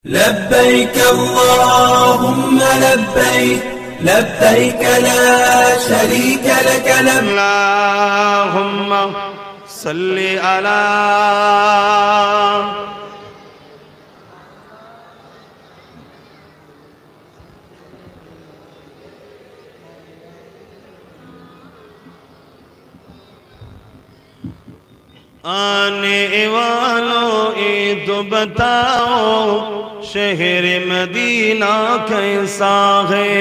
لبيك اللهم لبيك لبيك لا شريك لك اللهم صل على आने वालों ये तो बताओ शहर मदीना कैसा है।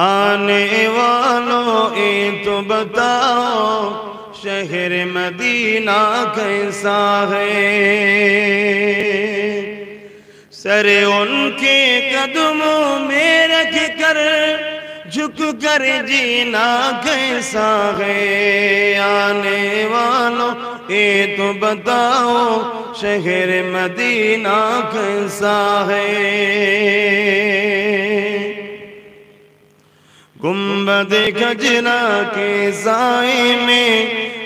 आने वालों ये तो बताओ शहर मदीना कैसा है। सरे उनके कदमों में रख कर झुक कर जीना कैसा है। आने वालों ये तो बताओ शहर मदीना कैसा है। गुंबद खजरा के साए में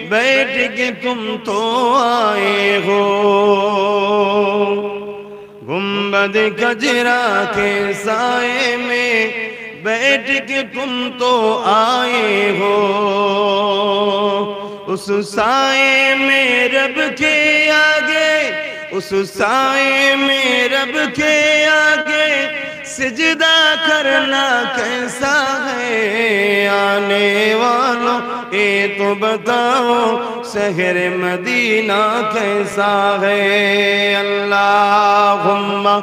बैठ के तुम तो आए हो। गुंबद खजरा के साए में बैठ के तुम तो आए हो। उस साए में रब के आगे, उस साए में रब के आगे सिजदा करना कैसा है। आने वालों ये तो बताओ शहर मदीना कैसा है। अल्लाहुम्मा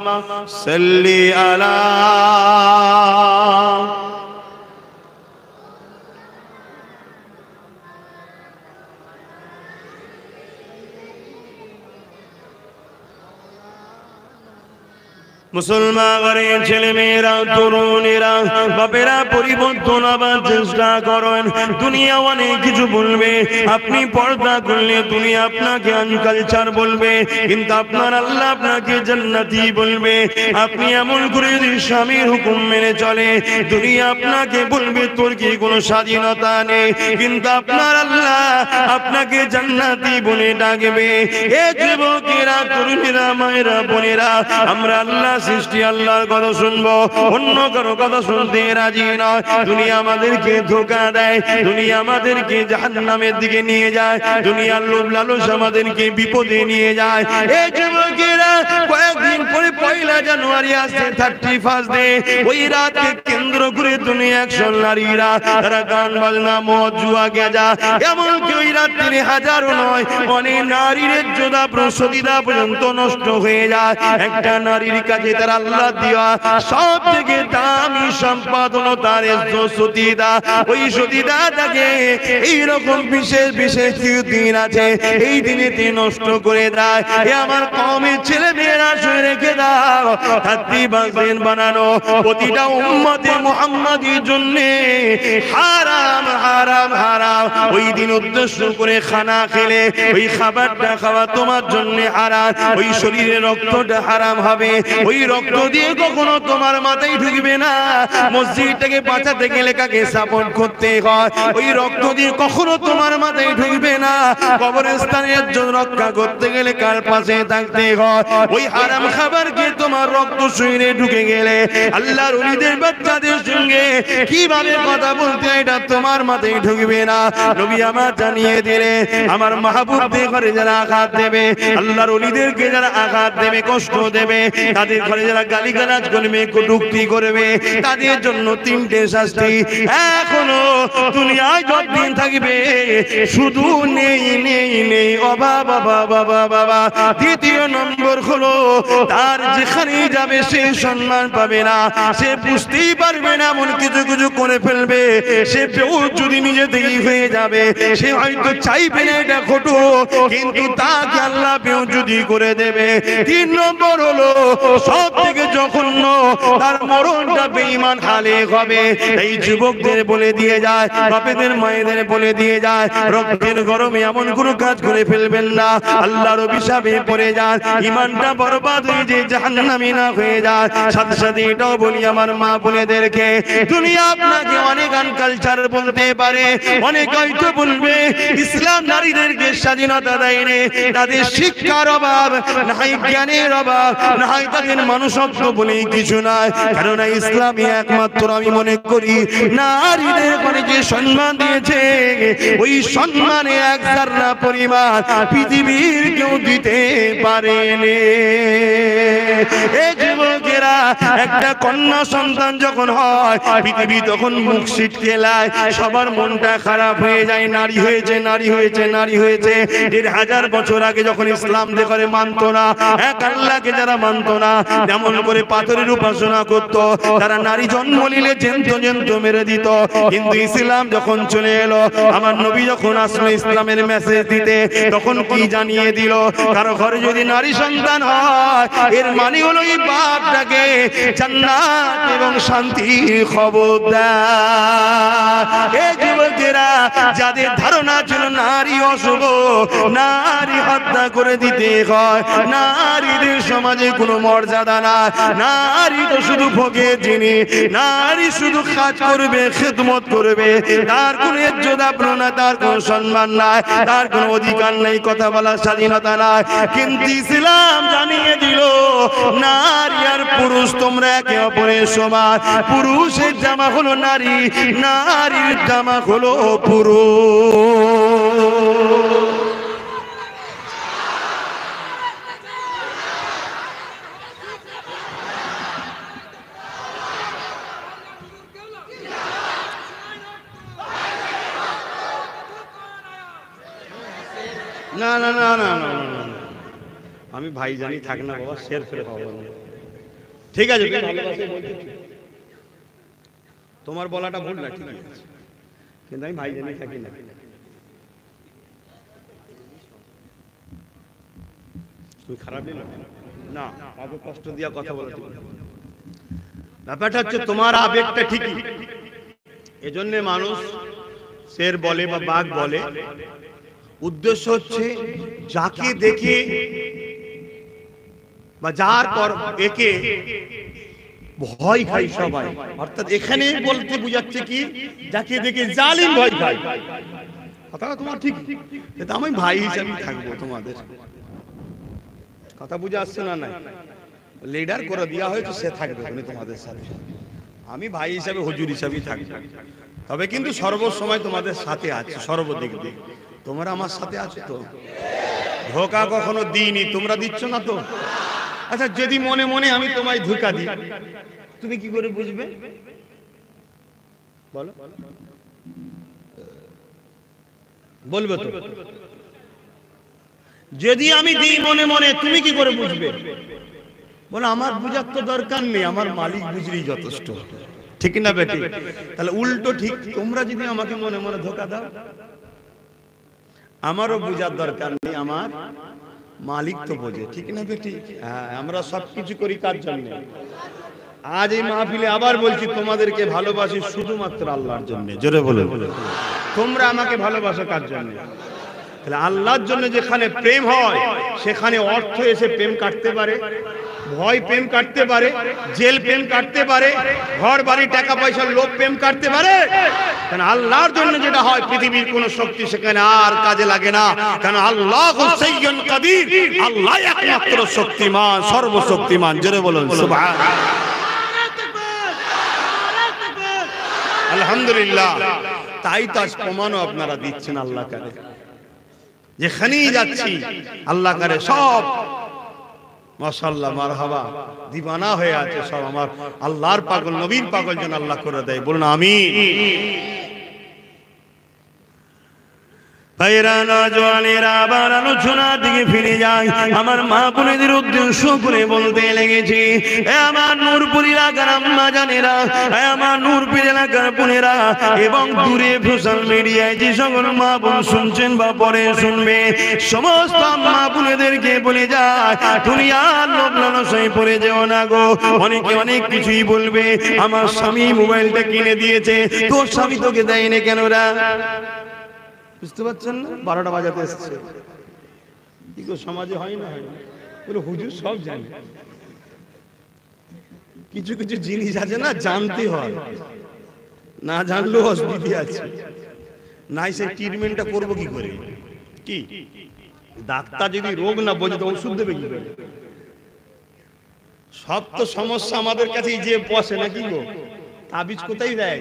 सल्ली अला মুসলমান ঘরের ছেলে মেয়েরা তরুণেরা বাপেরা পরিবর্তন আবার চেষ্টা করেন। দুনিয়া অনেক কিছু বলবে, আপনি পর্দা করলে দুনিয়া আপনাকে আনকালচার বলবে, কিন্তু আপনার আল্লাহ আপনাকে জান্নাতি বলবে। আপনি এমন করে যদি স্বামীর হুকুম মেনে চলে দুনিয়া আপনাকে বলবে তোর কি কোনো স্বাধীনতা নেই, কিন্তু আপনার আল্লাহ আপনাকে জান্নাতি বলে ডাকবে। এ যুবকেরা তরুণেরা মায়েরা বোনেরা, আমরা আল্লাহ সৃষ্টি আল্লাহর কথা শুনবো, অন্য কারো কথা শুনতে রাজি নয়। দুনিয়া আমাদেরকে ধোঁকা দেয়, দুনিয়া আমাদেরকে জাহান্নামের দিকে নিয়ে যায়, দুনিয়ার লোভ লালস আমাদেরকে বিপদে নিয়ে যায়। এই যুবকেরা কয়েকদিন পরে 1 জানুয়ারি আসছে 31 ডে, ওই রাতকে কেন্দ্র করে দুনিয়া একশন নারীরা তারা গান বাজনা মদ জুয়া গেজা এমনকি ওই রাত্রি হাজারো নয় অনেক নারীর যোদ্ধা প্রসদিদা পর্যন্ত নষ্ট হয়ে যায়। একটা নারীর কাছে তার আল্লাহ দেওয়া সব থেকে দামি সম্পদ হলো তার সতীদা। ওই সতীদা তাকে এইরকম বিশেষ বিশেষ দিন আছে, এই দিনেতে নষ্ট করে দেয়। এ আমার কওমের ছেলে মেয়েরা শুনে রেখে দাও, 31 দিন বানানো প্রতিটা উম্মতে মুহাম্মাদির জন্য হারাম হারাম হারাম। ওই দিন উদ্দেশ্য করে খানা খেলে ওই খাবারটা খাওয়া তোমার জন্য হারাম, ওই শরীরে রক্তটা হারাম হবে। ওই রক্ত দিয়ে কখনো তোমার মাথায় ঢুকবে না। মসজিদটাকে বাঁচাতে গেলে কাকে সাপোর্ট করতে হয়, ওই রক্ত দিয়ে কখনো তোমার মাথায় ঢুকবে না। কবরস্থানের জন্য রক্ষা করতে গেলে কার পাশে থাকতে হয়। ওই হারাম খাবারকে তোমার রক্ত শরীরে ঢুকে গেলে আল্লাহর ওলিদের বাচ্চাদের সঙ্গে কিভাবে কথা বলতে এটা তোমার মাথায় ঢুকবে না। নবী আমার জানিয়ে দিলে আমার মাহবুবদের ঘরে যারা আঘাত দেবে, আল্লাহর ওলিদেরকে যারা আঘাত দেবে কষ্ট দেবে, তাদের ঘরে যারা গালিগালাজ করবে কটূক্তি করবে তাদের জন্য 3টে শাস্তি এখনো দুনিয়ায় যতদিন থাকবে শুধু নেই নেই নেই অভাব অভাব অভাব বাবা। দ্বিতীয় নম্বর হলো তার যেখানে যাবে সে সম্মান পাবে না, সে বুঝতেই পারবে না, এমন কিছু কিছু করে ফেলবে। সে যদি নিজে থেকেই হয়ে যাবে, সে হয়তো চাইবে না এটা ঘটুক, কিন্তু তাকে আল্লাহ যদি করে দেবে। 3 নম্বর হলো সব থেকে জঘন্য তার মরণটা বেঈমান হালে হবে। এই যুবকদের বলে দিয়ে যায়, বাপেদের মায়েদের বলে দিয়ে যায়, রক্তের গরমে এমন কোনো কাজ করে ফেলবেন না, আল্লাহর অভিশাপে পড়ে যান। ঈমান ইমানটা বরবাদ হয়ে যে জাহান্নামী না হয়ে যায়। সাথে সাথে এটাও বলি আমার মা বোনেদেরকে, দুনিয়া আপনাকে অনেক আনকালচার বলতে পারে, অনেক হয়তো বলবে ইসলাম নারীদেরকে স্বাধীনতা দেয়নি, তাদের শিক্ষার অভাব, নাই জ্ঞানের অভাব, নাই তাদের মানুষত্ব বলে কিছু নাই। কেননা ইসলামই একমাত্র আমি মনে করি নারীদের যে সম্মান দিয়েছে, ওই সম্মানে এক জাররা পরিমাণ পৃথিবীর কেউ দিতে পারেনি। এই যুবকেরা, একটা কন্যা সন্তান যখন হয় পৃথিবী তখন মুখ ছিটকেলায়, সবার মনটা খারাপ হয়ে যায়। নারী হয়েছে, নারী হয়েছে, নারী হয়েছে। ১,৫০০ বছর আগে যখন ইসলাম দেখে মানত না, এক আল্লাহকে যারা মানত না, যেমন করে পাথরের উপাসনা করত, তারা নারী জন্ম নিলে জেন্ত মেরে দিত। কিন্তু ইসলাম যখন চলে এলো, আমার নবী যখন আসলো ইসলামের মেসেজ দিতে, তখন কি জানিয়ে দিল, কারো ঘরে যদি নারী সন্তান হয়, এর মানে হলো এই বাপটাকে জান্নাত এবং শান্তির খবর দেয়। এই যুবকেরা, যাদের ধারণা ছিল নারী অশুভ, নারী হত্যা করে দিতে হয়, নারীদের সমাজে কোনো মর্যাদা না, নারী তো শুধু ভোগের জিনিস, নারী শুধু কাজ করবে, খেদমত করবে, তার কোনো ইজ্জত আবরু না, তার কোনো সম্মান নাই, তার কোনো অধিকার নেই, কথা বলার স্বাধীনতা নাই। কিন্তু ইসলাম জানিয়ে দিল, নারী আর পুরুষ তোমরা একে অপরের সমান। পুরুষের জামা হলো নারী, নারীর জামা হলো পুরুষ। না না না না না, আমি ভাই জানি থাক না বাবা, শের ফেলে পাবো না। ঠিক আছে, তোমার বলাটা ভুল না, ঠিক আছে, কিন্তু আমি ভাই জানি থাকি না। তুমি খারাপ দিল না, কাউকে কষ্ট দিয়া কথা বলা ঠিক না। ব্যাপারটা হচ্ছে তোমার আবেগটা ঠিকই, এজন্য মানুষ শের বলে বা বাঘ বলে। উদ্দেশ্য হচ্ছে যাকে দেখে বা যার পর একে ভয় খাই সবাই, অর্থাৎ এখানে বলতে বুঝাচ্ছে কি, যাকে দেখে জালিম ভয় খায়। কথা তোমার ঠিক, কিন্তু আমি ভাই হিসাবে থাকবো তোমাদের। কথা বুঝে আসছে না? নাই, লিডার করে দেওয়া হয়েছে, সে থাকবে তোমাদের সাথে, আমি ভাই হিসাবে হুজুর হিসাবেই থাকবো। তবে কিন্তু সর্বসময় তোমাদের সাথে আছে, সর্বদিক দিয়ে তোমরা আমার সাথে আছো তো? ধোকা কখনো দিইনি, তোমরা দিচ্ছ না তো? আচ্ছা, যদি মনে মনে আমি তোমায় ধোকা দিই, তুমি কি করে বুঝবে বলো? বলবে তো? যদি আমি দিই মনে মনে, তুমি কি করে বুঝবে? বলো আমার বুঝার তো দরকার নেই, আমার মালিক বুঝলেই যথেষ্ট, ঠিক না বেটি? তাহলে উল্টো ঠিক, তোমরা যদি আমাকে মনে মনে ধোকা দাও, আমারও বুঝার দরকার নেই, আমার মালিক তো বোঝে, ঠিক না বেটি? হ্যাঁ, আমরা সবকিছু করি কার জন্য? আজ এই মাহফিলে আবার বলছি, তোমাদেরকে ভালোবাসি শুধুমাত্র আল্লাহর জন্য। জোরে বলে, তোমরা আমাকে ভালোবাসো কার জন্য? তাহলে আল্লাহর জন্য যেখানে প্রেম হয়, সেখানে অর্থ এসে প্রেম কাটতে পারে, ভয় প্রেম কাটতে পারে, জেল প্রেম কাটতে পারে, ঘর বাড়ি টাকা পয়সার লোভ প্রেম কাটতে পারে। কারণ আল্লাহর জন্য যেটা হয়, পৃথিবীর কোন শক্তি সেখানে আর কাজে লাগে না। কারণ আল্লাহু সাইয়্যুন কাদির, আল্লাহ একমাত্র শক্তিমান, সর্বশক্তিমান। জোরে বলুন সুবহানাল্লাহ, আলহামদুলিল্লাহ। তাই তো আজ প্রমাণও আপনারা দিচ্ছেন আল্লাহ কারে, যেখানেই যাচ্ছি আল্লাহ কারে সব মাশাআল্লাহ মারহাবা দিবানা হয়ে আছে, সব আমার আল্লাহর পাগল, নবীর পাগল যেন আল্লাহ করে দেয়। বলুন আমিন। ভাইরা নওজওয়ানেরা, আবার আলোচনার দিকে ফিরে যায়। আমার মা বোনেদের উদ্দেশ্য করে বলতে লেগেছি, এ আমার নূরপুর এলাকার আম্মা জানেরা, এ আমার নূরপুর এলাকার বোনেরা, এবং দূরে সোশ্যাল মিডিয়ায় যে সকল মা বোন শুনছেন বা পরে শুনবে, সমস্ত আম্মা বোনেদেরকে বলে যায়, দুনিয়ার লোভ লালসায় পড়ে যেও না গো। অনেকে অনেক কিছুই বলবে, আমার স্বামী মোবাইলটা কিনে দিয়েছে, তোর স্বামী তোকে দেয়নি কেন রা? বুঝতে পারছেন না? 12টা বাজাতে এসছে, কি গো সমাজে হয় না? বলে হুজুর সব জানে, কিছু কিছু জিনিস আছে না জানতে হয়, না জানলেও অসুবিধা আছে। নাই সেই ট্রিটমেন্টটা করবো কি করে? কি ডাক্তার যদি রোগ না বোঝে তো ওষুধ দেবে কি করে? সব তো সমস্যা আমাদের কাছেই যে বসে নাকি গো, তাবিজ কোথায় দেয়?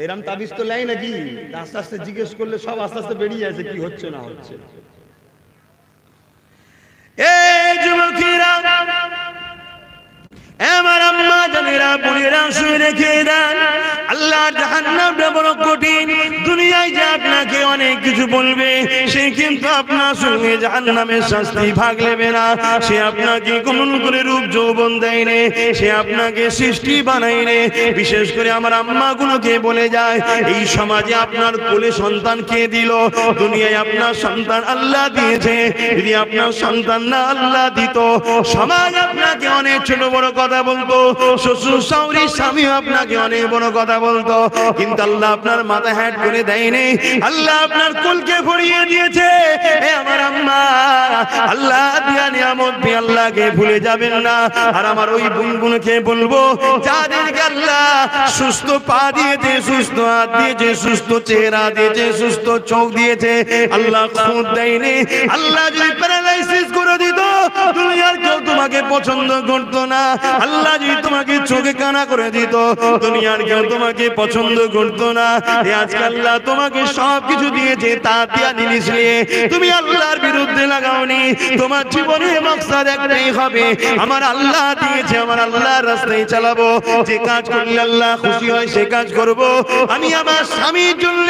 এরম তাবিজ তো লাই নাকি, আস্তে আস্তে জিজ্ঞেস করলে সব আস্তে আস্তে বেরিয়ে যাচ্ছে কি হচ্ছে না হচ্ছে। এই যুবকেরা, আমার আম্মা জানেরা বোনেরা শুনে রেখে দেন, আল্লাহ জাহান্নামটা বড় কঠিন। দুনিয়ায় যে আপনাকে অনেক কিছু বলবে, সে কিন্তু আপনার সঙ্গে জাহান্নামের শাস্তি ভাগ নেবে না। সে আপনাকে কোন করে রূপ যৌবন দেয় নে, সে আপনাকে সৃষ্টি বানায় নে। বিশেষ করে আমার আম্মা গুলোকে বলে যায়, এই সমাজে আপনার কোলে সন্তান কে দিল? দুনিয়ায় আপনার সন্তান আল্লাহ দিয়েছে। যদি আপনার সন্তান না আল্লাহ দিত, সমাজ আপনাকে অনেক ছোট বড় কথা বলতো, শ্বশুর শাশুড়ি স্বামী আপনাকে অনেক বড় কথা বলতো, কিন্তু আল্লাহ আপনার মাথা হ্যাট করে দেয়নি। আল্লাহ আপনার কোলকে ভরিয়ে দিয়েছে। আমার আম্মা, আল্লাহ দিয়া নিয়ামত দিয়ে আল্লাহকে ভুলে যাবেন না। আর আমার ওই বোনগুলোকে বলবো, যাদেরকে আল্লাহ সুস্থ পা দিয়েছে, সুস্থ হাত দিয়েছে, সুস্থ চেহারা দিয়েছে, সুস্থ চোখ দিয়েছে, আল্লাহ খুদ দেয়নি। আল্লাহ যদি প্যারালাইসিস করে দিত, দুনিয়ার কেউ তোমাকে পছন্দ করতো না। আল্লাহ যদি তোমাকে চোখে কানা করে দিত, দুনিয়ার কেউ তোমাকে পছন্দ করতো না। আজকে আল্লাহ তোমাকে সব কিছু দিয়েছে, তা দিয়া জিনিস নিয়ে তুমি আল্লাহর বিরুদ্ধে লাগাওনি। তোমার জীবনে মাকসাদ একটাই হবে, আমার আল্লাহ দিয়েছে, আমার আল্লাহর রাস্তায় চালাবো। যে কাজ করলে আল্লাহ খুশি হয় সে কাজ করব। আমি আমার স্বামীর জন্য,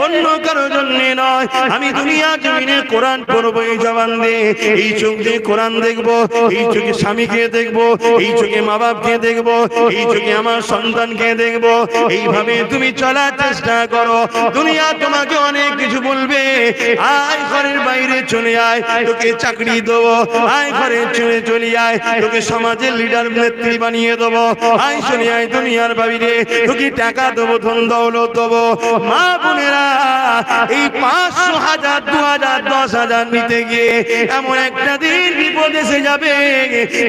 অন্য কারোর জন্য নয়। আমি দুনিয়া জমিনে কোরআন পড়বো এই জবান দিয়ে, এই চোখ দিয়ে কোরআন দেখবো, এই চোখে স্বামীকে দেখবো, এই চোখে মা বাপকে দেখবো, এই চোখে আমার সন্তানকে দেখবো। এইভাবে তুমি চলার চেষ্টা করো। দুনিয়া তোমাকে অনেক কিছু বলবে, আয় ঘরের বাইরে চলে আয়, তোকে চাকরি দেবো, আয় ঘরে চলে আয়, তোকে সমাজের লিডার নেত্রী বানিয়ে দেবো, আয় চলে আয় দুনিয়ার বাইরে, তোকে টাকা দেবো, ধন দৌলত দেবো। মা বোনেরা, এই 500, 1000, 2000, 10,000 নিতে গিয়ে এমন একটা দিন বিপদ এসে যাবে,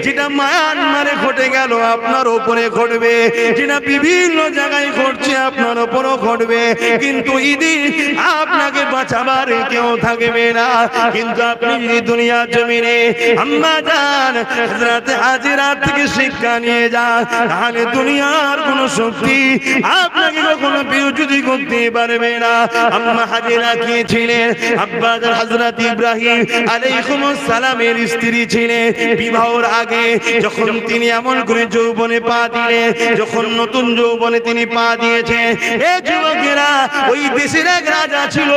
যেটা মায়ানমারে ঘটে গেল আপনার উপরে ঘটবে, যেটা বিভিন্ন জায়গায় ঘটছে আপনার উপরও ঘটবে। কিন্তু ইদি আপনাকে বাঁচাবার কেউ থাকবে না। কিন্তু আপনি যদি দুনিয়ার জমিনে আম্মা জান হযরত হাজেরা থেকে শিক্ষা নিয়ে যান, তাহলে দুনিয়ার কোন শক্তি আপনাকে কখনো বিরোধী করতে পারবে না। আম্মা হাজেরা কে ছিলেন? আব্বা জান হযরত ইব্রাহিম আলাইহিস সালামের স্ত্রী ছিলেন। বিবাহের আগে যখন তিনি এমন করে যৌবনে পা দিলেন, যখন নতুন যৌবনে তিনি পা দিয়েছেন, এ যুবকেরা, ওই দেশের এক রাজা ছিল,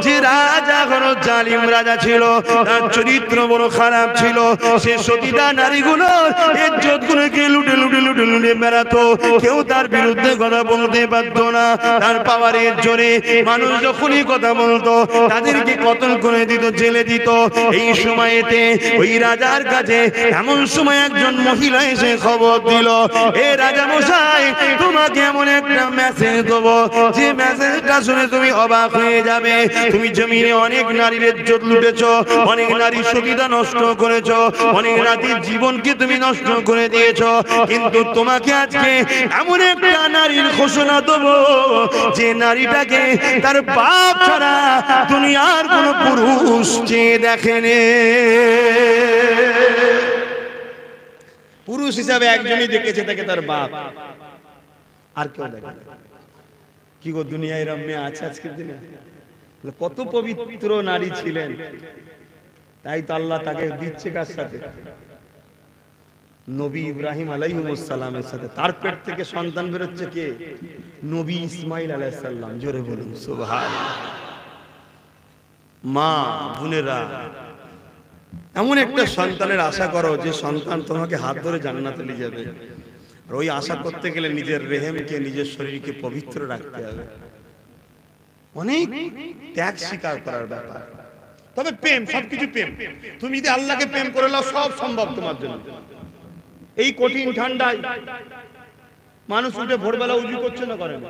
যে রাজা কোন জালিম রাজা ছিল, তার চরিত্র বড় খারাপ ছিল। সে সতীদা নারীগুলো ইজ্জত গুলোকে লুটে লুটে লুটে লুটে বেড়াতো, কেউ তার বিরুদ্ধে কথা বলতে পারত না। তার পাওয়ারের জোরে মানুষ যখনই কথা বলতো, তাদেরকে কতল করে দিত, জেলে দিত। এই সময়তে ওই রাজার কাছে এমন সময় একজন মহিলা এসে খবর দিল, এ রাজা মশাই, তোমাকে এমন একটা মেসেজ দেবো, যে মেসেজটা শুনে তুমি অবাক হয়ে যাবে। তুমি জমিনে অনেক নারীর ইজ্জত লুটেছো, অনেক নারীর সতীতা নষ্ট করেছো, অনেক নারীর জীবনকে তুমি নষ্ট করে দিয়েছো, কিন্তু তোমাকে আজকে এমন একটা নারীর ঘোষণা দেবো, যে নারীটাকে তার বাপ ছাড়া দুনিয়ার কোন পুরুষ চেয়ে দেখেনি। পুরুষ হিসাবে একজনই দেখেছে, তাকে তার বাপ, আর কেউ দেখে। কি গো, দুনিয়ায় এরম মেয়ে আছে আজকের দিনে? কত পবিত্র নারী ছিলেন, তাই তো আল্লাহ তাকে দিচ্ছে কার সাথে? নবী ইব্রাহিম আলাইহিস সালামের সাথে। তার পেট থেকে সন্তান বেরোচ্ছে কে? নবী ইসমাইল আলাইহিস সালাম। জোরে বলুন সুবহানাল্লাহ। মা বোনেরা, এমন একটা সন্তানের আশা করো যে সন্তান তোমাকে হাত ধরে জান্নাতে নিয়ে যাবে। আর ওই আশা করতে গেলে নিজের রেহেমকে, নিজের শরীরকে পবিত্র রাখতে হবে। অনেক ত্যাগ স্বীকার করার ব্যাপার। তবে প্রেম, সবকিছু প্রেম। তুমি যদি আল্লাহকে প্রেম করে নাও, সব সম্ভব তোমার জন্য। এই কঠিন ঠান্ডায় মানুষ উঠে ভোরবেলা উজু করছে না, করে না,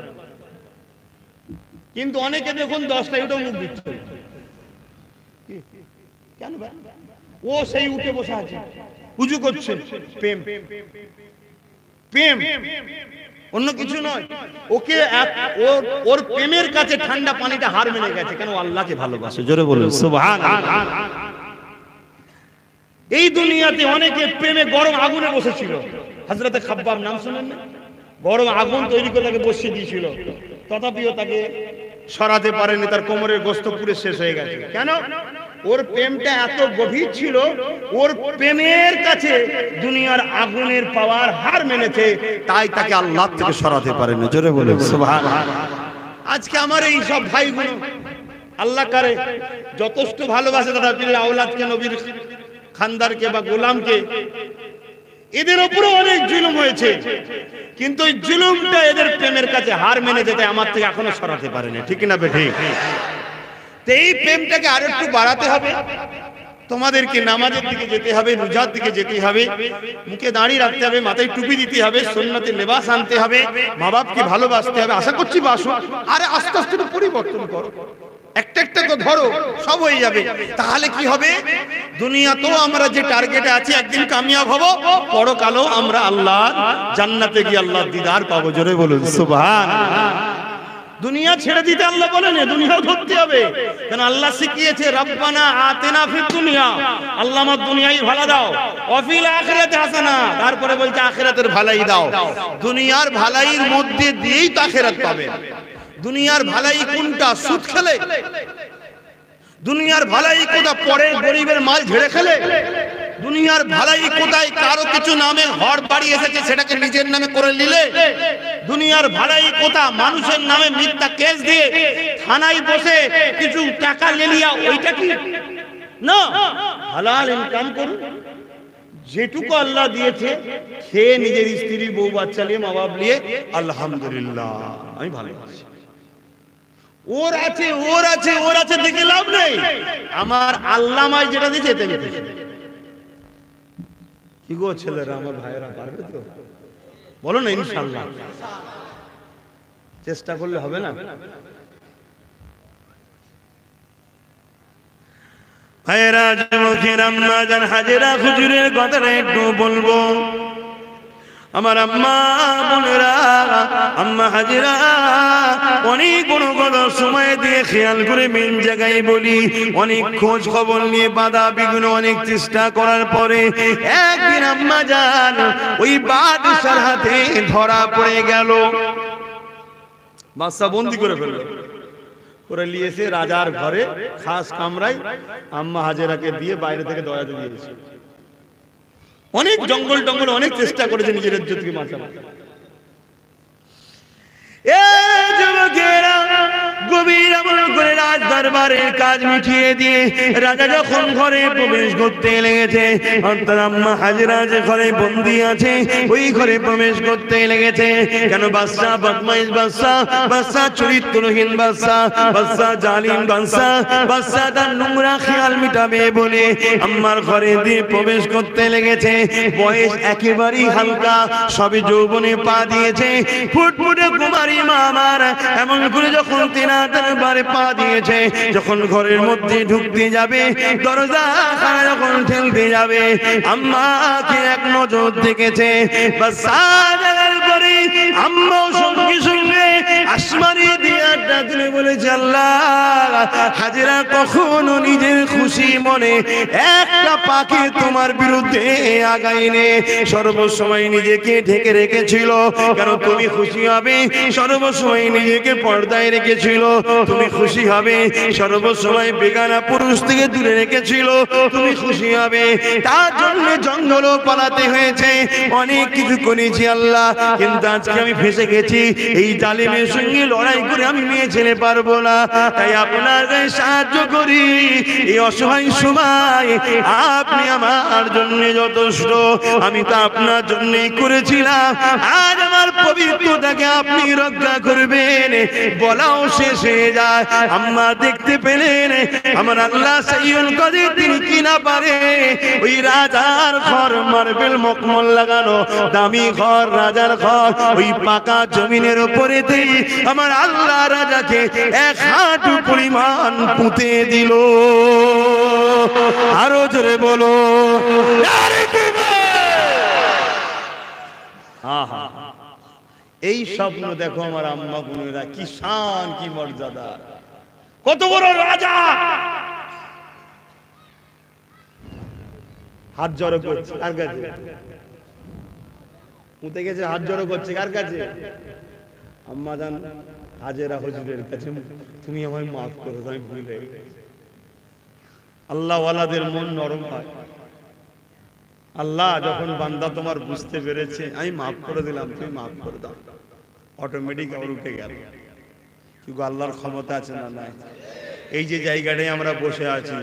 কিন্তু অনেকে দেখুন 10টায় উঠে মুখ দিচ্ছে। কেন ভাই? ও সেই উঠে বসে আছে, উজু করছে, প্রেম প্রেম, অন্য কিছু নয়। ওকে ওর প্রেমের কাছে ঠান্ডা পানিটা হার মেনে গেছে, কেন আল্লাহকে ভালোবাসে। জোরে বলুন সুবহানাল্লাহ। এই দুনিয়াতে অনেকে প্রেমে গরম আগুনে বসেছিল, হযরতে খাব্বাব নাম শুনেন না? গরম আগুন তৈরি করে তাকে বসিয়ে দিয়েছিল, তথাপিও তাকে সরাতে পারেনি, তার কোমরের গোশত পুরো শেষ হয়ে গেছে। কেন? ওর প্রেমটা এত গভীর ছিল, ওর প্রেমের কাছে দুনিয়ার আগুনের পাওয়ার হার মেনেছে, তাই তাকে আল্লাহ থেকে সরাতে পারেনি। জোরে বলুন সুবহানাল্লাহ। আজকে আমার এই সব ভাইগুলো আল্লাহ কারে যথেষ্ট ভালোবাসে, তারা পীরের আওলাদকে, নবীর খানদারকে বা গোলামকে, এদের উপরে অনেক জুলুম হয়েছে, কিন্তু ওই জুলুমটা এদের প্রেমের কাছে হার মেনে যেতে আমার থেকে এখনো সরাতে পারেনি। ঠিক না বেঠিক? এই প্রেমটাকে আর একটু বাড়াতে হবে। তোমাদেরকে নামাজের দিকে যেতে হবে, রোজার দিকে যেতে হবে, মুখে দাড়ি রাখতে হবে, মাথায় টুপি দিতে হবে, সুন্নতে লেবাস আনতে হবে, মা বাপকে ভালোবাসতে হবে। আশা করছি বাসো, আরে আস্তে আস্তে তো পরিবর্তন করো, একটা একটা করে ধরো, সব হয়ে যাবে। তাহলে কি হবে? দুনিয়া তো আমরা যে টার্গেটে আছি একদিন কামিয়াব হব, পরকালও আমরা আল্লাহ জান্নাতে গিয়ে আল্লাহর দিদার পাবো। জোরে বলুন সুবহানাল্লাহ। দুনিয়া ছেড়ে দিতে আল্লাহ বলেন, দুনিয়াও ধরতে হবে, কারণ আল্লাহ শিখিয়েছে রব্বানা আতিনা ফিদ দুনিয়া, আল্লাহ আমার দুনিয়ায় ভালো দাও, ওয়া ফিল আখিরাতি হাসানা, তারপরে বলছে আখিরাতের ভালাই দাও। দুনিয়ার ভালাইয়ের মধ্যে দিয়েই তো আখিরাত পাবে। দুনিয়ার ভালাই কোনটা? সুদ খেলে? দুনিয়ার ভালাই কোথা? পরে গরিবের মাল ঝেড়ে খেলে? দুনিয়ার ভালাই কোথায়? কারো কিছু নামে ঘর বাড়ি এসেছে সেটাকে নিজের নামে করে নিলে? দুনিয়ার ভালাই কোথা? মানুষের নামে মিথ্যা কেস দিয়ে থানায় বসে কিছু টাকা লেলিয়া, ওইটা কি না? হালাল ইনকাম করুন, যেটুকু আল্লাহ দিয়েছে খেয়ে নিজের স্ত্রী বউ বাচ্চা নিয়ে মা বাপ নিয়ে আলহামদুলিল্লাহ আমি ভালো আছি। ওর আছে ওর আছে ওর আছে দেখে লাভ নেই। আমার আল্লাহ আমায় যেটা দিয়েছে এতে আমি খুশি। কি গো ছেলেরা, আমার ভাইয়েরা পারবে তো? বলো না ইনশাআল্লাহ। চেষ্টা করলে হবে না? ভাইয়েরা, যুবকেরা, আম্মা জান হাজেরা হুজুরের কথাটা একটু বলবো। আমার আম্মা বোনেরা, আম্মা হাজেরা অনেক বড় কথা সময় দিয়ে খেয়াল করে মেন জায়গায় বলি, অনেক খোঁজ খবর নিয়ে বাধা বিঘ্ন অনেক চেষ্টা করার পরে একদিন আম্মা জান ওই বাদশার হাতে ধরা পড়ে গেল। বাদশা বন্দি করে ফেলল, করে নিয়েছে রাজার ঘরে খাস কামরায় আম্মা হাজেরাকে দিয়ে বাইরে থেকে দরজা দিয়েছে। অনেক জঙ্গল টঙ্গল অনেক চেষ্টা করেছে নিজের ইজ্জতকে বাঁচানো। গভীর আমল করে রাজ দরবারের কাজ মিটিয়ে দিয়ে রাজা যখন ঘরে প্রবেশ করতে লেগেছে, অর্থাৎ আম্মা হাজেরা যে ঘরে বন্দী আছে ওই ঘরে প্রবেশ করতে লেগেছে। কেন? বাদশা বদমাইশ বাদশা, বাদশা চরিত্রহীন বাদশা, বাদশা জালিম বাদশা, বাদশা তার নোংরা খেয়াল মিটাবে বলে আম্মার ঘরে দিয়ে প্রবেশ করতে লেগেছে। বয়স একেবারেই হালকা, সবে যৌবনে পা দিয়েছে, ফুটফুটে কুমারী মা আমার এমন করে যখন তেনা দরবারে পা দিয়েছে, যখন ঘরের মধ্যে ঢুকতে যাবে, দরজা যখন ঠেলতে যাবে, আম্মাকে এক নজর দেখেছে। আম্মাও সঙ্গে সঙ্গে আসমানি দিয়ে ডাকলে বলেছে, আল্লাহ হাজেরা কখনো নিজের খুশি মনে একটা পাখি তোমার বিরুদ্ধে আগাইনে, সর্বসময় নিজেকে ঢেকে রেখেছিল। কেন? তুমি খুশি হবে, সর্বসময় নিজেকে পর্দায় রেখেছিল। তুমি খুশি হবে, সর্বসময় বেগানা পুরুষ থেকে দূরে রেখেছিল। তুমি খুশি হবে, তার জন্য জঙ্গলও পালাতে হয়েছে, অনেক কিছু করেছি আল্লাহ, কিন্তু আজকে আমি ফেসে গেছি। এই জালিমের সঙ্গে লড়াই করে আমি মেয়ে ছেলে পারবো না, তাই আপনার সাহায্য করি। এই অসহায় সময় আপনি আমার জন্য যথেষ্ট, আমি তো আপনার জন্যই করেছিলাম। আজ আমার পবিত্রতাকে আপনি রক্ষা করবেন, বলাও শেষ হয়ে যায়। আম্মা দেখতে পেলেন আমার আল্লাহ সাইয়ুল কাদির, তিনি কি না পারে ওই রাজার ঘর, মার্বেল মকমল লাগানো দামি ঘর, রাজার ঘর, ওই পাকা জমিনের উপরে আমার আল্লাহ রাজাকে এক হাঁটু পরিমাণ পুঁতে দিল। আরো জোরে বলো আহা। এই স্বপ্ন দেখো আমার আম্মা বোনেরা, কি শান, কি মর্যাদা, কত বড় রাজা। হাত জড়ো করছে কার কাছে? পুঁতে গেছে, হাত জড়ো করছে কার কাছে? আম্মা জান হাজেরা হুজুরের কাছে। তুমি আমায় মাফ করো, আমি ভুলে গেছি। আল্লাহ ওয়ালাদের মন নরম হয়। আল্লাহ যখন বান্দা তোমার বুঝতে পেরেছে আমি মাফ করে দিলাম, তুমি মাফ করে দাও, অটোমেটিক আবার উঠে গেল। কিন্তু আল্লাহর ক্ষমতা আছে না নাই? এই যে জায়গাটায় আমরা বসে আছি,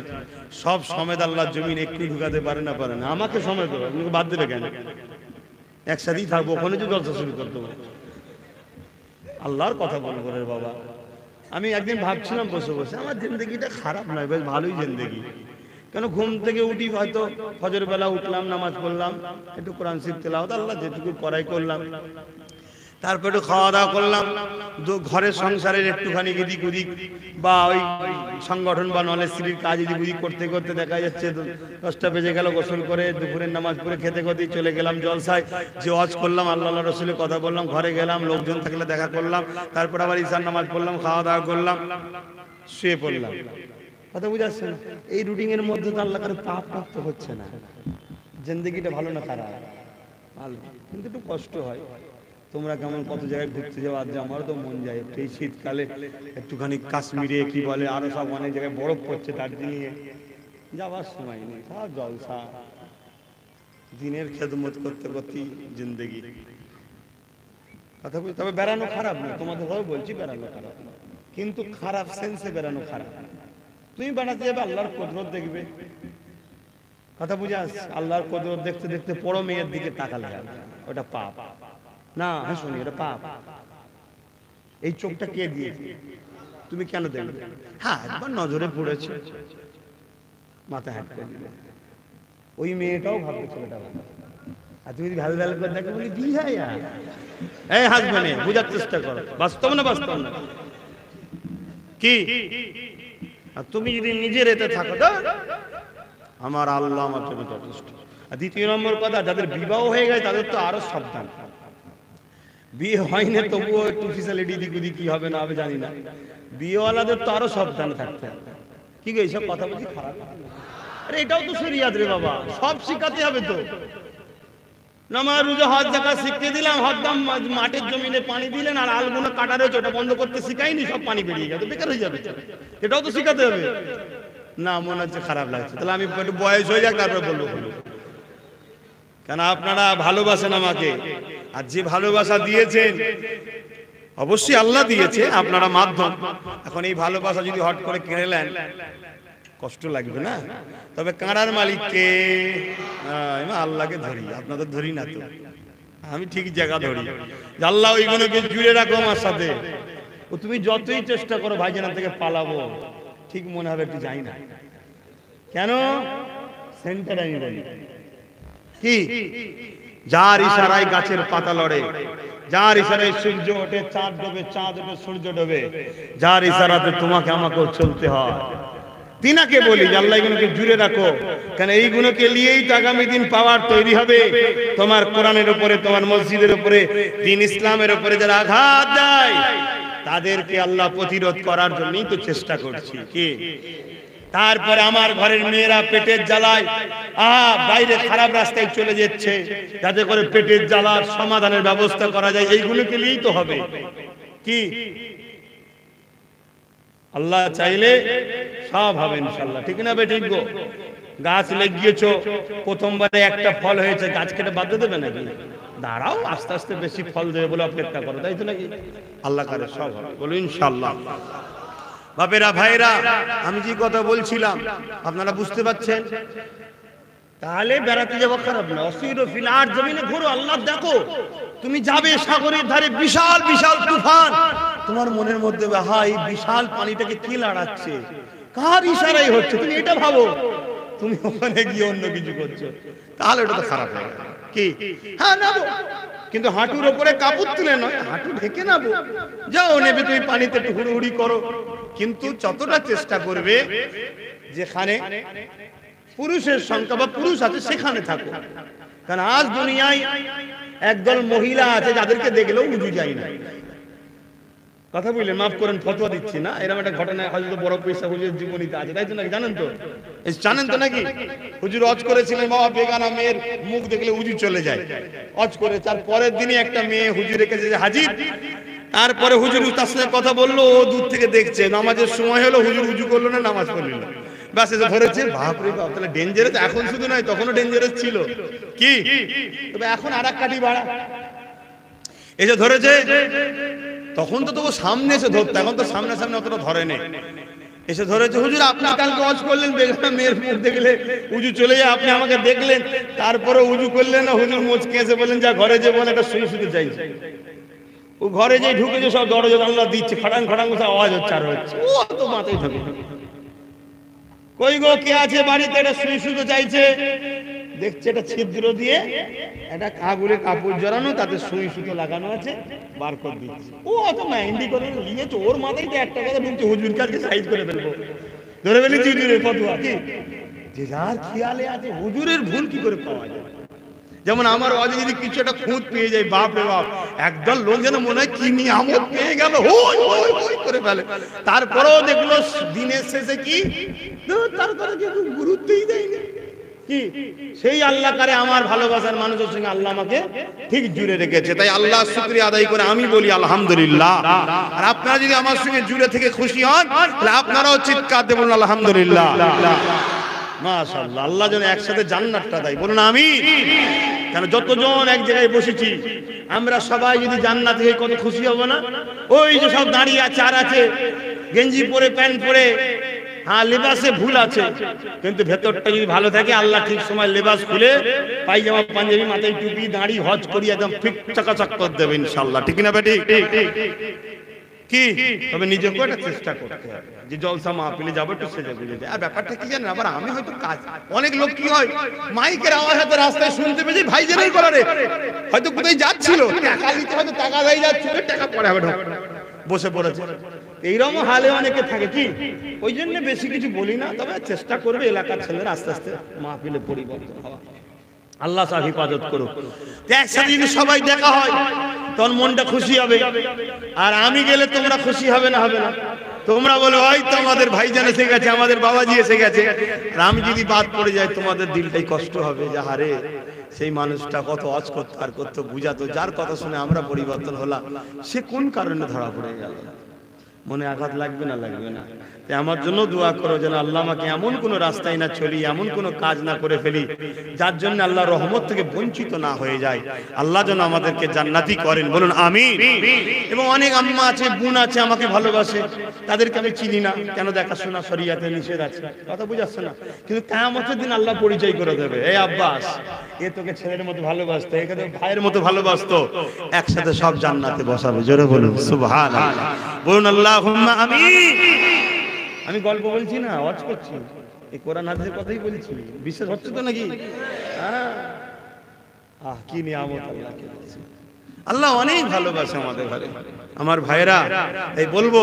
সব সমেত আল্লাহর জমিন একটু ঢুকাতে পারে না? পারে না। আমাকে সমেত বাদ দেবে কেন? একসাথেই থাকবো, ওখানে যে জলসা শুরু করতে হবে। আল্লাহর কথা বলবো রে বাবা। আমি একদিন ভাবছিলাম বসে বসে, আমার জিন্দগিটা খারাপ নয়, বেশ ভালোই জিন্দগি। কেন ঘুম থেকে উঠি, হয়তো ফজর বেলা উঠলাম, নামাজ পড়লাম, একটু কোরআন শরীফ তেলাওয়াত আল্লাহ যেটুকু পড়াই করলাম, তারপর একটু খাওয়া দাওয়া করলাম, ঘরের সংসারের একটুখানি এদিক ওদিক বা ওই সংগঠন বা নলেজ-শ্রীর কাজ এদিক ওদিক করতে করতে দেখা যাচ্ছে 10টা বেজে গেল। গোসল করে দুপুরের নামাজ পড়ে খেতে খেতেই চলে গেলাম জলসায়, যে ওয়াজ করলাম, আল্লাহ রসুলের কথা বললাম, ঘরে গেলাম, লোকজন থাকলে দেখা করলাম, তারপর আবার ঈশার নামাজ পড়লাম, খাওয়া দাওয়া করলাম, শুয়ে পড়লাম। কথা বুঝাচ্ছেন? এই রুটিনের মধ্যে তো আল্লাহ কারো পাপ প্রাপ্ত হচ্ছে না। জিন্দগিটা ভালো না খারাপ? ভালো, কিন্তু একটু কষ্ট হয়। তোমরা কেমন কত জায়গায় ঘুরতে যাও, আজ আমারও তো মন যায় এই শীতকালে একটুখানি কাশ্মীরে, কি বলে আরো সব অনেক জায়গায় বরফ পড়ছে, দার্জিলিংয়ে যাওয়ার সময় নেই, সব জলসা, দিনের খেদমত করতে করতেই জিন্দগি। কথা বলি, তবে বেড়ানো খারাপ না, তোমাদের ভাবে বলছি বেড়ানো খারাপ না, কিন্তু খারাপ সেন্সে বেড়ানো খারাপ। তুমি বেড়াতে যাবে, আল্লাহর কুদরত দেখবে। কথা বুঝে আসছে? আল্লাহর কুদরত দেখতে দেখতে বড় মেয়ের দিকে তাকালে ওটা পাপ না? হ্যাঁ শুনি, এটা পাপ। এই চোখটা কে দিয়েছে? তুমি কেন দেখবে? হ্যাঁ একবার নজরে পড়েছে, মাথা হ্যাট করে দিলে, ওই মেয়েটাও ভাববে ছেলেটা ভালো, আর তুমি ভালো ভালো করে দেখো বলি কি হয়। এই হাসবেনে বুঝার চেষ্টা করো, বাস্তব না বাস্তব না কি? আর তুমি যদি নিজের এতে থাকো তো আমার আল্লাহ আমার জন্য যথেষ্ট। আর দ্বিতীয় নম্বর কথা, যাদের বিবাহ হয়ে গেছে তাদের তো আরো সাবধান। বিয়ে হয়নি তবুও একটু ফিসালিটি দিক ওদিক কি হবে না হবে জানি না, বিয়েওয়ালাদের তো আরো সাবধান থাকতে হবে। কি গো এইসব কথা বলছি খারাপ? আরে এটাও তো শরিয়াত রে বাবা, সব শিখাতে হবে তো। নামাজ রোজা হজ জাকাত শিখতে দিলাম, হরদম মাঠের জমিনে পানি দিলেন আর আলগুলো কাটা রয়েছে, ওটা বন্ধ করতে শিখাইনি, সব পানি বেরিয়ে গেছে, বেকার হয়ে যাবে। এটাও তো শিখাতে হবে না? মনে হচ্ছে খারাপ লাগছে, তাহলে আমি একটু বয়স হয়ে যাক তারপরে বলবো। কেন আপনারা ভালোবাসেন আমাকে, আর যে ভালোবাসা দিয়েছেন অবশ্যই আল্লাহ দিয়েছে, আপনারা মাধ্যম। এখন এই ভালোবাসা যদি হট করে কেড়ে নেন কষ্ট লাগবে না? তবে কাঁড়ার মালিককে আল্লাহকে ধরি, আপনাদের ধরি না তো, আমি ঠিক জায়গা ধরি। আল্লাহ ওইগুলোকে জুড়ে রাখো আমার সাথে। ও তুমি যতই চেষ্টা করো ভাইজানা থেকে পালাবো, ঠিক মনে হবে একটু যাই না কেন, সেন্টারে আমি বলি কি, যার ইশারায় গাছের পাতা লড়ে, যার ইশারায় সূর্য ওঠে, চাঁদ ডোবে, চাঁদ ওঠে, সূর্য ডোবে, যার ইশারাতে তোমাকে আমাকেও চলতে হয়, তিনাকে বলি যে আল্লাহ এগুলোকে জুড়ে রাখো। কেন এইগুলোকে নিয়েই তো আগামী দিন পাওয়ার তৈরি হবে। তোমার কোরআনের উপরে, তোমার মসজিদের উপরে, দিন ইসলামের উপরে যারা আঘাত দেয় তাদেরকে আল্লাহ প্রতিরোধ করার জন্যই তো চেষ্টা করছি। কি তারপরে আমার ঘরের মেয়েরা পেটের জ্বালায় বাইরে খারাপ রাস্তায় চলে যাচ্ছে, যাতে করে পেটের জ্বালার সমাধানের ব্যবস্থা করা যায়, এইগুলোকে নিয়েই তো হবে। কি আল্লাহ চাইলে সব হবে ইনশাআল্লাহ, ঠিক না? ঠিক গো, গাছ লাগিয়েছো, প্রথমবারে একটা ফল হয়েছে, গাছ কেটে বাদ দেবে নাকি? দাঁড়াও, আস্তে আস্তে বেশি ফল দেবে বলে অপেক্ষা করো, তাই তো নাকি? আল্লাহ করে সব হবে, বলো ইনশাআল্লাহ। বাপেরা ভাইরা, আমি যে কথা বলছিলাম আপনারা বুঝতে পারছেন? তাহলে বেড়াতে যাবো খারাপ না, অসিরো ফিল আরদ, জমিনে ঘুরো, আল্লাহ দেখো। তুমি যাবে সাগরের ধারে, বিশাল বিশাল তুফান, তোমার মনের মধ্যে এই বিশাল পানিটাকে কি লড়াচ্ছে, কার ইশারায় হচ্ছে, তুমি এটা ভাবো। তুমি ওখানে গিয়ে অন্য কিছু করছো, তাহলে ওটা তো খারাপ হবে। কি? হ্যাঁ নাবো, কিন্তু হাঁটুর ওপরে কাপড় তুলে নয়, হাঁটু ঢেকে নাবো। যাও নেবে তুমি পানিতে একটু হুড়ুহুড়ি করো, কিন্তু যতটা চেষ্টা করবে যেখানে পুরুষের সংখ্যা বা পুরুষ আছে সেখানে থাকো। কারণ আজ দুনিয়ায় একদল মহিলা আছে যাদেরকে দেখলেও উজু যায় না। কথা বললেন, মাফ করেন, ফতোয়া দিচ্ছি না, এরকম একটা ঘটনা হয়তো বড় পয়সা হুজুরের জীবনীতে আছে, তাই তো নাকি? জানেন তো, জানেন তো নাকি? হুজুর অজ করেছিলেন, বাবা বেগানা মেয়ের মুখ দেখলে উজু চলে যায়, অজ করে। তার পরের দিনই একটা মেয়ে হুজুরের কাছে হাজির। তারপরে হুজুর তার সঙ্গে কথা বললো, ও দূর থেকে দেখছে, নামাজের সময় হলো, হুজুর উজু করলো না, নামাজ পড়লো না, ব্যাস এসে ধরেছে। বাপরে বাপ, তাহলে ডেঞ্জারাস। এখন শুধু নয়, তখনও ডেঞ্জারাস ছিল। কি? তবে এখন আর এক কাঠি বাড়া এসে ধরেছে। তখন তো তবু সামনে এসে ধরতো, এখন তো সামনে সামনে অতটা ধরে নেই। এসে ধরেছে, হুজুর আপনি কালকে ওয়াজ করলেন বেগানা মেয়ের মুখ দেখলে উজু চলে যায়, আপনি আমাকে দেখলেন, তারপরে উজু করলেন না। হুজুর মুচকে এসে বললেন, যা ঘরে যে বলে একটা শুয়ে শুতে চাইছে। ও ঘরে যে ঢুকেছে, সব দরজা জানলা দিচ্ছে, খটাং খটাং করে আওয়াজ হচ্ছে আর হচ্ছে। ও তো মাথায় থাকে, কই গো কে আছে বাড়িতে, এটা শুয়ে শুতে চাইছে। দেখছে এটা ছিদ্র দিয়ে একটা কাগজে কাপড় জড়ানো, তাতে সুই সুতো লাগানো আছে, বার করে দিচ্ছে। ও অত মাইন্ডি করে নিয়েছে, ওর মাথায় তো একটা কথা ঢুকছে, হুজুর কালকে সাইজ করে ফেলবো, ধরে ফেলেছি হুজুরের ফতোয়া। কি? যে যার খেয়ালে আছে, হুজুরের ভুল কি করে পাওয়া যায়? যেমন আমার ওয়াজে যদি কিছু একটা খুঁত পেয়ে যায়, বাপ রে বাপ, একদল লোক যেন মনে হয় কি নিয়ামত পেয়ে গেল, হই হই হই করে ফেলে। তারপরেও দেখলো দিনের শেষে কি, তার কথা কেউ গুরুত্বই দেয়নি। কি? সেই আল্লাহ কারে আমার ভালোবাসার মানুষের সঙ্গে আল্লাহ আমাকে ঠিক জুড়ে রেখেছে। তাই আল্লাহ শুকরিয়া আদায় করে আমি বলি আলহামদুলিল্লাহ। আর আপনারা যদি আমার সঙ্গে জুড়ে থেকে খুশি হন, তাহলে আপনারাও চিৎকার দিয়ে বলুন আলহামদুলিল্লাহ। মাশাআল্লাহ, আল্লাহ যেন একসাথে জান্নাতটা দেয়, বলুন আমিন। কেন যতজন এক জায়গায় বসেছি, আমরা সবাই যদি জান্নাত হয়ে কত খুশি হব না? ওই যে সব দাঁড়িয়ে আছে আর আছে, গেঞ্জি পরে প্যান্ট পরে, হ্যাঁ লেবাসে ভুল আছে, কিন্তু ভেতরটা যদি ভালো থাকে, আল্লাহ ঠিক সময় লেবাস খুলে পায়জামা পাঞ্জাবি মাথায় টুপি দাঁড়ি হজ করি একদম ফিট চাকাচাক করে দেবে ইনশাআল্লাহ। ঠিক না বেটি? কি? তবে নিজেকে একটা চেষ্টা করতে হবে যে জলসা মাহফিলে যাবো একটু সেজে গুজে যায়। আর ব্যাপারটা কি জানেন, আবার আমি হয়তো কাজ, অনেক লোক কি হয় মাইকের আওয়াজ হয়তো রাস্তায় শুনতে পেয়েছি, ভাইজানের কলারে হয়তো কোথায় যাচ্ছিল, টাকা নিতে হয়তো টাকা দিয়ে যাচ্ছিল, টাকা পরে হবে বসে পড়েছে। এইরকম হালে অনেকে থাকে। কি? ওই জন্য বেশি কিছু বলি না, তবে চেষ্টা করবে এলাকার ছেলেরা আস্তে আস্তে মাহফিলে পরিবর্তন হওয়া। আল্লাহ সাহেব হিফাজত করো। একসাথে যদি সবাই দেখা হয়, তখন মনটা খুশি হবে। আর আমি গেলে তোমরা খুশি হবে না? হবে না? তোমরা বলো ওই তো আমাদের ভাইজান এসে গেছে, আমাদের বাবাজি এসে গেছে। আর আমি যদি বাদ পড়ে যাই, তোমাদের দিলটাই কষ্ট হবে যে হারে সেই মানুষটা কত ওয়াজ করতো আর কত বুঝাতো, যার কথা শুনে আমরা পরিবর্তন হলাম, সে কোন কারণে ধরা পড়ে গেল। মনে আঘাত লাগবে না? লাগবে না? আমার জন্য দোয়া করো যেন আল্লাহ আমাকে এমন কোন রাস্তায় না চলি, এমন কোন কাজ না করে ফেলি যার জন্য আল্লাহ রহমত থেকে বঞ্চিত না হয়ে যায়। আল্লাহ যেন আমাদেরকে জান্নাতি করেন, বলুন আমিন। এবং অনেক আম্মা আছে, বোন আছে আমাকে ভালোবাসে, তাদেরকে আমি চিনি না, কেন? দেখাশোনা শরিয়াতে নিষেধ আছে, কথা বুঝাচ্ছে না, কিন্তু কিয়ামতের দিন আল্লাহ পরিচয় করে দেবে, এই আব্বাস এ তোকে ছেলের মতো ভালোবাসতো, একে তোকে ভাইয়ের মতো ভালোবাসতো, একসাথে সব জান্নাতে বসাবে। জোরে বলুন সুবহানাল্লাহ, বলুন আল্লাহুম্মা আমিন। আমি গল্প বলছি না, ওয়াজ করছি, এই কোরআন হাদিসের কথাই বলছি। বিশ্বাস হচ্ছে তো নাকি? কি নিয়ামত আল্লাহকে। আল্লাহ অনেক ভালোবাসে আমাদের ঘরে। আমার ভাইরা, এই বলবো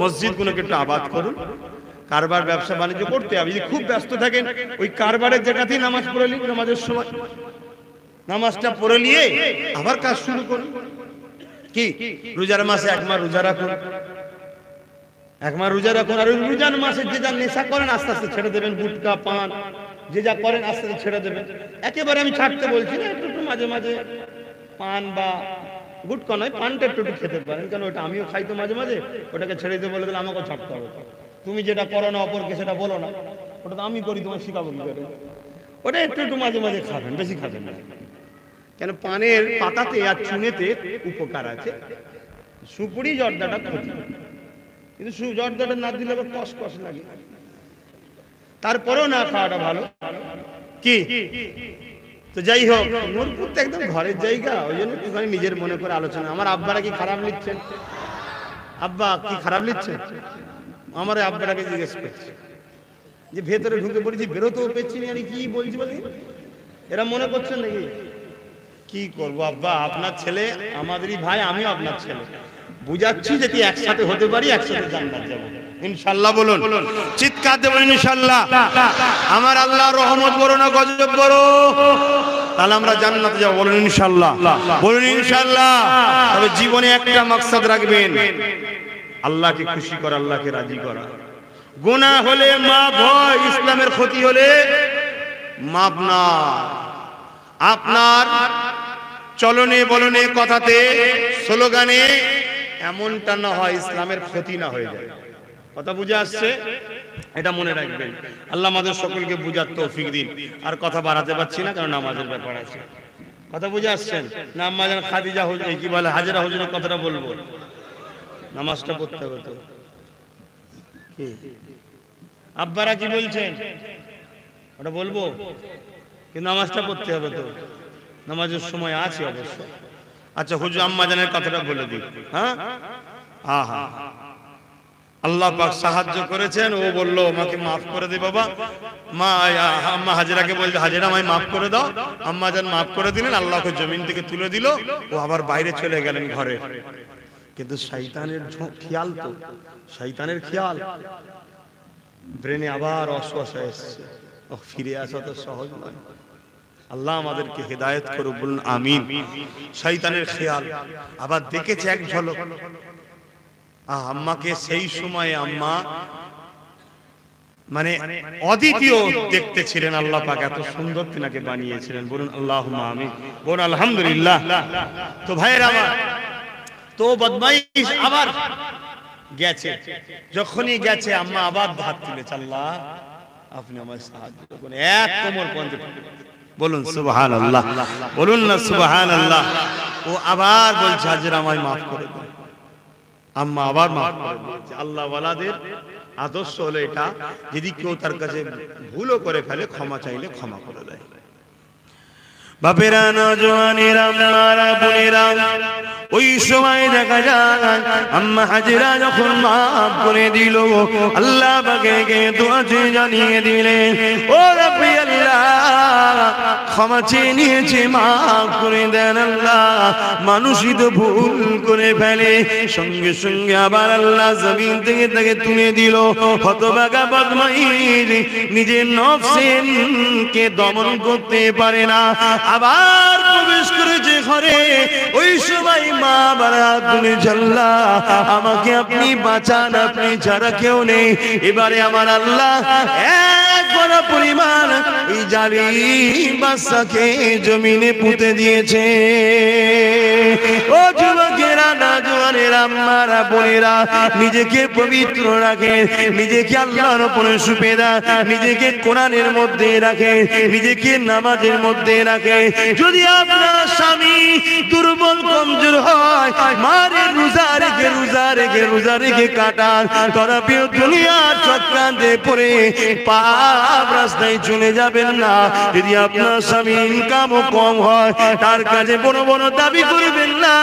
মসজিদ গুলোকে একটু আবাদ করুন। কারবার ব্যবসা বাণিজ্য করতে হবে, যদি খুব ব্যস্ত থাকেন ওই কারবারের জায়গাতেই নামাজ পড়ে নিন, নামাজের সময় নামাজটা পড়ে নিয়ে আবার কাজ শুরু করুন। কি? রোজার মাসে এক মাস রোজা রাখুন, এক মাস রোজা রাখুন। আর ওই রোজার মাসে যে যা নেশা করেন আস্তে আস্তে ছেড়ে দেবেন, গুটকা পান যে যা করেন আস্তে আস্তে ছেড়ে দেবেন। একেবারে আমি ছাড়তে বলছি না, একটু একটু মাঝে মাঝে পান বা গুটকা নয়, পানটা একটু একটু খেতে পারেন, কারণ ওটা আমিও খাই তো মাঝে মাঝে, ওটাকে ছেড়ে দিতে বলে দিলে আমাকেও ছাড়তে হবে। তুমি যেটা করো না অপরকে সেটা বলো না, ওটা তো আমি করি, তোমার শিখাবো কি করে? ওটা একটু একটু মাঝে মাঝে খাবেন, বেশি খাবেন না। কেন? পানের পাতাতে আর চুনেতে উপকার আছে, সুপুরি জর্দাটা ক্ষতি, কিন্তু জর্দাটা না দিলে আবার কষ কষ লাগে, তারপরেও না খাওয়াটা ভালো। কি? তো যাই হোক, নূরপুর তো একদম ঘরের জায়গা, ওই জন্য একটুখানি নিজের মনে করে আলোচনা। আমার আব্বারা কি খারাপ লিখছেন? আব্বা কি খারাপ লিখছেন? আমার আব্বারাকে জিজ্ঞেস করছে, যে ভেতরে ঢুকে পড়েছি, বেরোতেও পেচ্ছি না, আমি কি বলছি বলি, এরা মনে করছেন নাকি? কি করবো আব্বা, আপনার ছেলে আমাদেরই ভাই, আমিও আপনার ছেলে, বুঝাচ্ছি যে কি একসাথে হতে পারি, একসাথে জান্নাত যাবো ইনশাআল্লাহ। বলুন, চিৎকার দেবেন ইনশাআল্লাহ। আমার আল্লাহ রহমত করো না গজব করো, তাহলে আমরা জান্নাতে যাবো। বলুন ইনশাআল্লাহ, বলুন ইনশাআল্লাহ। তবে জীবনে একটা মাকসাদ রাখবেন, আল্লাহকে খুশি করা, আল্লাহকে রাজি করা। গুনাহ হলে মাফ হয়, ইসলামের ক্ষতি হলে মাফ না। আপনার চলনে বলনে কথাতে স্লোগানে এমনটা না হয় ইসলামের ক্ষতি না হয়ে যায়। কথা বুঝে আসছে? এটা মনে রাখবেন। আল্লাহ আমাদের সকলকে বুঝার তৌফিক দিন। আর কথা বাড়াতে পারছি না, কারণ নামাজের ব্যাপার আছে। কথা বুঝে আসছেন না? আম্মা জান খাদিজা হুজুর কি বলে, হাজেরা হুজুরের কথাটা বলবো, নামাজটা পড়তে হবে তো। কি আব্বারা কি বলছেন ওটা বলবো, কিন্তু নামাজটা পড়তে হবে তো, নামাজের সময় আছে অবশ্য। আচ্ছা হুজুর আম্মা জানের কথাটা বলে দিই। হ্যাঁ, আহা, আল্লাহ পাক সাহায্য করেছেন। ও বললো আমাকে মাফ করে দে বাবা। মা আম্মা হাজেরাকে বলছে, হাজেরা আমায় মাফ করে দাও। আম্মা জান মাফ করে দিলেন, আল্লাহকে জমিন থেকে তুলে দিল। ও আবার বাইরে চলে গেলেন ঘরে। কিন্তু শয়তানের খেয়াল, তো শয়তানের খেয়াল ব্রেনে আবার অসুবিধা এসছে। ও ফিরে আসা তো সহজ নয়। আল্লাহ আমাদেরকে হেদায়েত করুক, বলুন আমিন। শয়তানের খেয়াল আবার দেখেছে এক ঝলক। আম্মাকে সেই সময় আম্মা মানে অদ্বিতীয় দেখতে ছিলেন। আল্লাহ পাক এত সুন্দর তিনাকে বানিয়েছিলেন। বলুন আল্লাহুম্মা আমিন, বলুন আলহামদুলিল্লাহ। তো ভাইয়েরা আমার, তো বদমাইশ আবার গেছে। যখনই গেছে আম্মা আবার হাত তুলেছে, আল্লাহ আপনি আমায় সাহায্য করুন। এক কোমর পর্যন্ত বলুন সুবহানাল্লাহ, বলুন না সুবহানাল্লাহ। ও আবার বলছে, হাজেরা আমায় মাফ করে দিন। আম্মা আবার মাফ করে দিয়েছে। আল্লাহ ওয়ালাদের আদর্শ হলো এটা, যদি কেউ তার কাছে ভুলও করে ফেলে, ক্ষমা চাইলে ক্ষমা করে দেয়। বাপেরা, নওজওয়ানেরা, মারা বোনেরা, ওই সময় দেখা যায় আম্মা হাজেরা যখন মাফ করে দিল, আল্লাহ পাকে দোয়া জানিয়ে দিলেন, ও রাব্বি আল্লাহ, ক্ষমা চেয়ে নিয়েছে, মাফ করে দেন আল্লাহ। মানুষই তো ভুল করে ফেলে। সঙ্গে সঙ্গে আবার আল্লাহ জমিন থেকে তাকে তুলে দিল। হতভাগা বদমাইশ নিজের নফসকে দমন করতে পারে না, আবার প্রবেশ করেছে ঘরে। ওই সময় মা বারা তুমি জাল্লা, আমাকে আপনি বাঁচান, আপনি ছাড়া কেউ নেই। এবারে আমার আল্লাহ এক বড় পরিমাণ এই জালিম বাচ্চাকে জমিনে পুঁতে দিয়েছে। ও যুবকেরা, নওজওয়ানেরা, আম্মারা, বোনেরা, নিজেকে পবিত্র রাখে, নিজেকে আল্লাহর উপরে সুপেদা, নিজেকে কোরআনের মধ্যে রাখে, নিজেকে নামাজের মধ্যে রাখে। যদি আপনার স্বামী দুর্বল কমজোর হয়, মারে রোজা রেখে রোজা রেখে রোজা রেখে কাটান, তরাপিও দুনিয়ার চক্রান্তে পড়ে পাপ রাস্তায় চলে যাবেন না। যদি আপনার স্বামী ইনকামও কম হয়, তার কাছে বড় বড় দাবি করবেন না,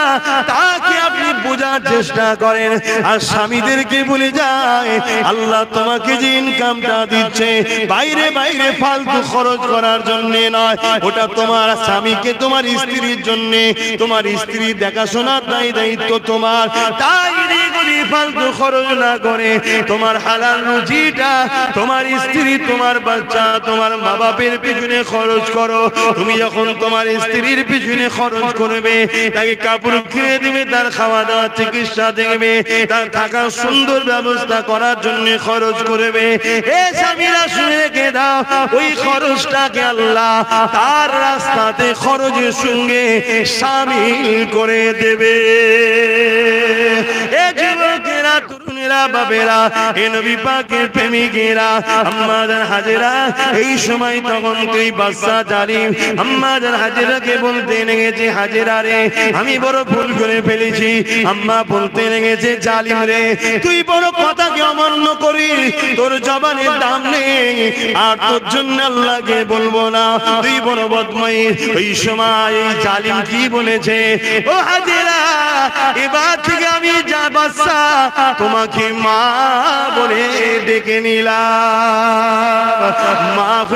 তাকে আপনি বোঝার চেষ্টা করেন। আর স্বামীদেরকে বলে যায়, আল্লাহ তোমাকে যে ইনকামটা দিচ্ছে বাইরে বাইরে ফালতু খরচ করার জন্য নয়, ওটা তোমার স্বামীকে, তোমার স্ত্রীর জন্য, তোমার স্ত্রী দেখাশোনার দায়িত্ব তোমার। তাই ফালতু খরচ না করে তোমার হালাল রুজিটা তোমার স্ত্রী, তোমার বাচ্চা, তোমার মা বাপের পিছনে খরচ করো। তুমি যখন তোমার স্ত্রীর পিছনে খরচ করবে, তাকে কাপড় কিনে দিবে, তার খাওয়া দাওয়া চিকিৎসা দেখবে, তার থাকার সুন্দর ব্যবস্থা করার জন্য খরচ করবে। এ স্বামীরা শুনে রেখে দাও, ওই খরচটাকে আল্লাহ তার রাস্তাতে খরচের সঙ্গে শামিল করে দেবে। এ যুবকেরা, তরুণেরা, বাবেরা, এ নবী পাকের প্রেমিকেরা, আম্মা জান হাজেরা এই সময় তখন তুই বাচ্চা জালিম আম্মা জান হাজেরাকে বলতে লেগেছে, হাজেরা রে, আমি বড় ভুল করে ফেলেছি। আম্মা বলতে লেগেছে, জালিম রে, তুই বড় কথাকে অমান্য করিস, তোর জবানের দাম নেই, আর তোর জন্য আল্লাহকে বলবো না, তুই বড় বদমাইশ। ওই সময় জালিম কি বলেছে, ও হাজেরা, এবার থেকে আমি যা বাচ্চা তোমাকে তোমাকে মা বলে ডেকে নিলাম। মাফ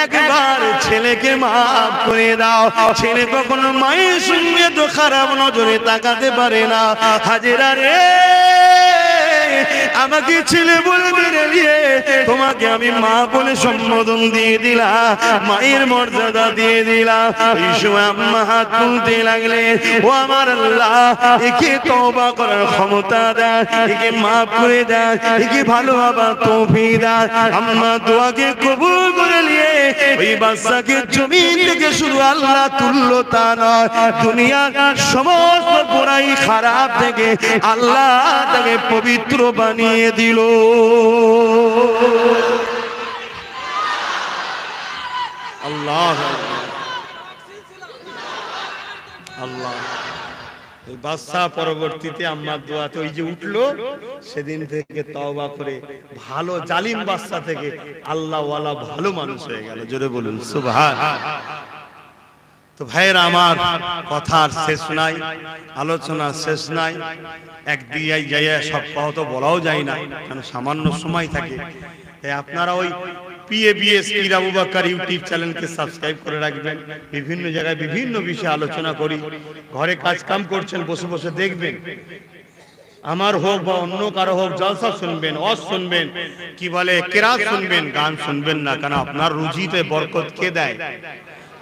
একবার ছেলেকে মাফ করে দাও। ছেলে কখনো মায়ের সঙ্গে তো খারাপ নজরে তাকাতে পারে না। হাজেরা রে আমাকে ছেলে বলবে রে, তোমাকে আমি মা বলে সম্বোধন দিয়ে দিলাম, মায়ের মর্যাদা দিয়ে দিলাম। এই সময় আম্মা হাত তুলতে লাগলে, ও আমার আল্লাহ, একে তওবা করার ক্ষমতা দেয়, একে মাফ করে দেয়, একে ভালো হবার তৌফিক দেয়। আম্মা দোয়াকে কবুল করে নিয়ে ওই বাচ্চাকে জমিন থেকে শুধু আল্লাহ তুললো তা নয়, দুনিয়ার সমস্ত বুরাই খারাপ থেকে আল্লাহ তাকে পবিত্র বানিয়ে দিল। আল্লাহ আল্লাহ। এই বাদশা পরবর্তীতে আম্মার দোয়াতে ওই যে উঠলো, সেদিন থেকে তওবা করে ভালো জালিম বাদশা থেকে আল্লাহ ওয়ালা ভালো মানুষ হয়ে গেল। জোরে বলুন সুবহান। তো ভাইয়েরা আমার, কথার শেষ নাই, আলোচনার শেষ নাই। এক দিয়াই যাইয়া সব কথা তো বলাও যায় না, কারণ সামান্য সময় থাকে। আপনারা ওই PABS পীর আবু বকর ইউটিউব চ্যানেলকে সাবস্ক্রাইব করে রাখবেন। বিভিন্ন জায়গায় বিভিন্ন বিষয়ে আলোচনা করি। ঘরে কাজ কাম করছেন, বসে বসে দেখবেন, আমার হোক বা অন্য কারো হোক, জলসা শুনবেন, ওয়াজ শুনবেন, কি বলে কেরাত শুনবেন, গান শুনবেন না। কারণ আপনার রুজিতে বরকত কে দেয়?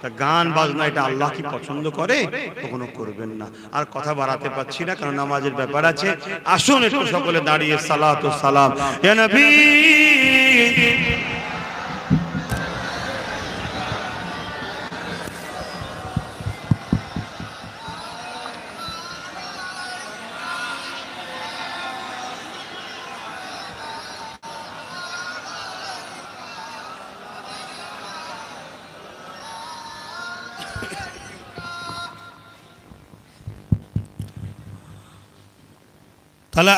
তা গান বাজনা এটা আল্লাহ কি পছন্দ করে? কখনো করবেন না। আর কথা বাড়াতে পারছি না, কারণ নামাজের ব্যাপার আছে। আসুন একটু সকলে দাঁড়িয়ে সালাত ও সালাম ইয়া নবী। طلع